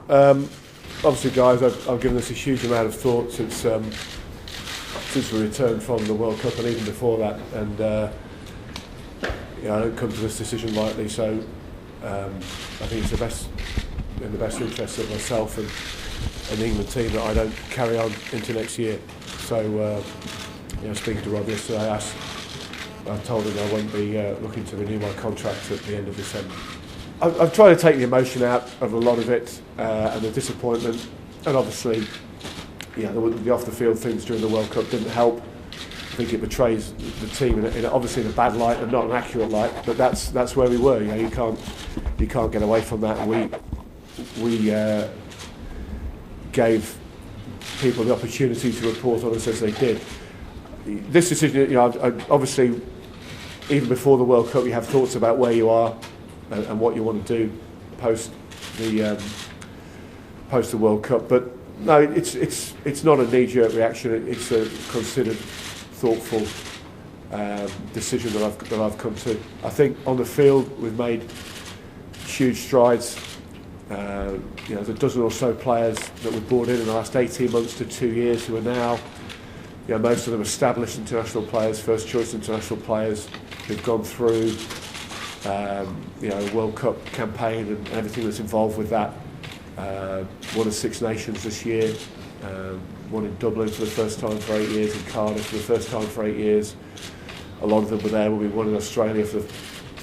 Obviously, guys, I've given this a huge amount of thought since we returned from the World Cup and even before that, and I don't come to this decision lightly. So I think it's in the best interest of myself and the England team that I don't carry on into next year. So speaking to Rob yesterday, I told him I won't be looking to renew my contract at the end of December. I've tried to take the emotion out of a lot of it and the disappointment, and obviously the off the field things during the World Cup didn't help. I think it betrays the team obviously in a bad light and not an accurate light, but that's where we were. You can't get away from that. We gave people the opportunity to report on us as they did. This decision, obviously, even before the World Cup, you have thoughts about where you are and what you want to do post the World Cup. But no, it's not a knee-jerk reaction. It's a considered, thoughtful decision that I've come to. I think on the field we've made huge strides. There's a dozen or so players that we brought in the last 18 months to 2 years who are now, most of them established international players, first choice international players who've gone through World Cup campaign and everything that's involved with that. Won a Six Nations this year, won in Dublin for the first time for 8 years, in Cardiff for the first time for 8 years. A lot of them were there when we won in Australia for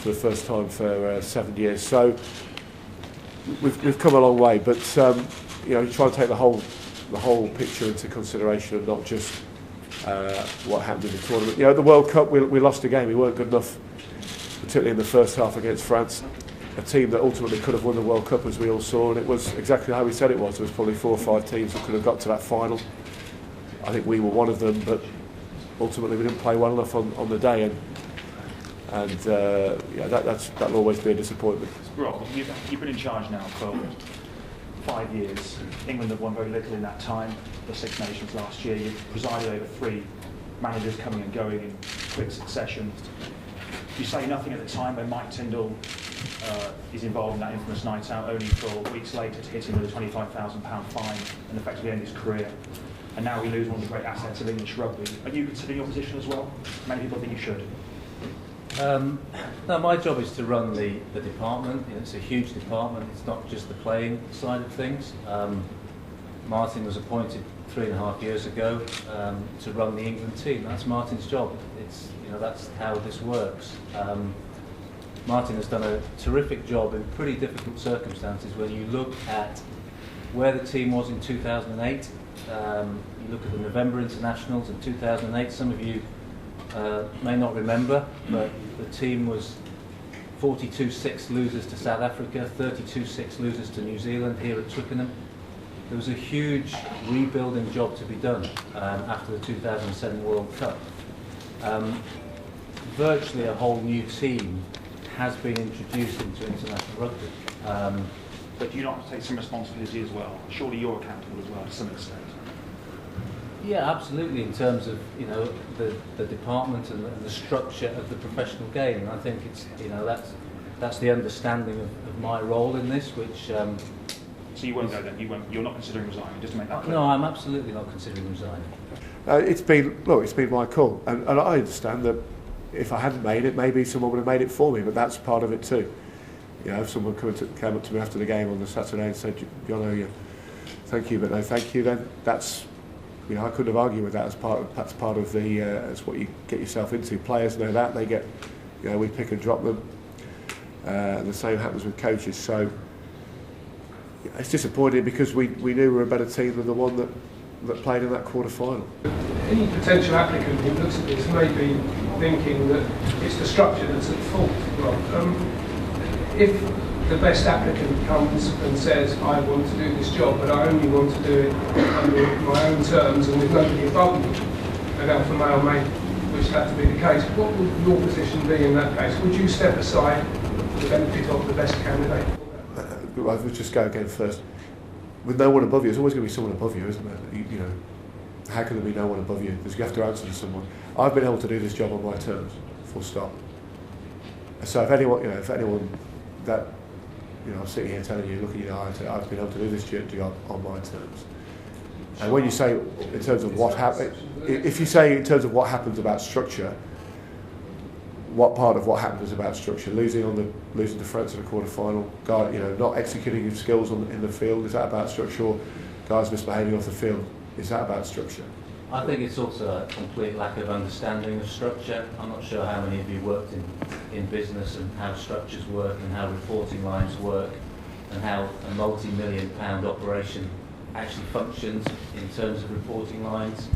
the first time for 7 years. So we've come a long way, but you try to take the whole picture into consideration and not just what happened in the tournament. The World Cup, we lost a game. We weren't good enough, particularly in the first half against France, a team that ultimately could have won the World Cup, as we all saw, and it was exactly how we said it was. There was probably 4 or 5 teams that could have got to that final. I think we were one of them, but ultimately we didn't play well enough on the day, and that'll always be a disappointment. Rob, you've been in charge now for 5 years. England have won very little in that time. The Six Nations last year. You've presided over 3 managers coming and going in quick succession. You say nothing at the time when Mike Tindall is involved in that infamous night out, only for weeks later to hit him with a £25,000 fine and effectively end his career. And now we lose one of the great assets of English rugby. Are you considering your position as well? Many people think you should. No, my job is to run the department. It's a huge department. It's not just the playing side of things. Martin was appointed 3.5 years ago to run the England team. That's Martin's job. That's how this works. Martin has done a terrific job in pretty difficult circumstances. When you look at where the team was in 2008, you look at the November internationals in 2008. Some of you may not remember, but the team was 42-6 losers to South Africa, 32-6 losers to New Zealand here at Twickenham. There was a huge rebuilding job to be done after the 2007 World Cup. Virtually a whole new team has been introduced into international rugby. But do you not take some responsibility as well? Surely you're accountable as well to some extent. Yeah, absolutely. In terms of the department and the structure of the professional game, and I think it's that's the understanding of my role in this. Which so you won't go then. You're not considering resigning, just to make that clear. No, I'm absolutely not considering resigning. It's been my call, and I understand that if I hadn't made it, maybe someone would have made it for me. But that's part of it too. If someone came up to me after the game on the Saturday and said, "Johnno, thank you, but no thank you," then that's. I couldn't have argued with that. That's part of the. That's what you get yourself into. Players know that they get. We pick and drop them, and the same happens with coaches. So it's disappointing because we knew we were a better team than the one that played in that quarter final. Any potential applicant who looks at this may be thinking that it's the structure that's at fault. If the best applicant comes and says, I want to do this job, but I only want to do it under my own terms and with nobody above me, an alpha male may wish that to be the case, what would your position be in that case? Would you step aside for the benefit of the best candidate? I'll just go again first. With no one above you, there's always going to be someone above you, isn't there? How can there be no one above you? Because you have to answer to someone. I've been able to do this job on my terms, full stop. So if anyone that I'm sitting here telling you, looking in the eye, I've been able to do this job on my terms. And when you say in terms of what happens, if you say in terms of what happens about structure, what part of what happens about structure? Losing to France in the quarter-final, not executing your skills in the field, is that about structure? Or guys misbehaving off the field, is that about structure? I think it's also a complete lack of understanding of structure. I'm not sure how many of you worked in business and how structures work and how reporting lines work and how a multi-million pound operation actually functions in terms of reporting lines.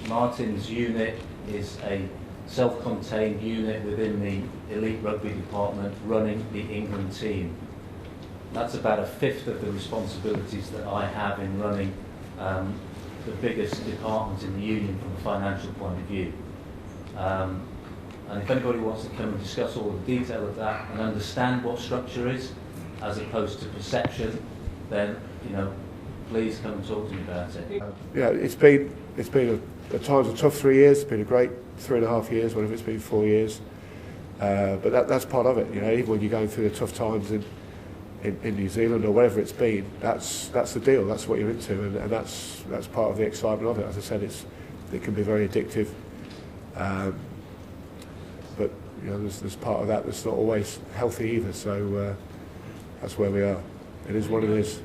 Martin's unit is a self-contained unit within the elite rugby department running the England team. That's about a fifth of the responsibilities that I have in running the biggest department in the union from a financial point of view. And if anybody wants to come and discuss all the detail of that and understand what structure is, as opposed to perception, then please come and talk to me about it. Yeah, it's been at times a tough 3 years. It's been a great 3.5 years, whatever it's been, 4 years. But that's part of it. Even when you're going through the tough times in New Zealand or wherever it's been, that's the deal. That's what you're into, and that's part of the excitement of it. As I said, it can be very addictive. But there's part of that that's not always healthy either. So that's where we are. It is what it is.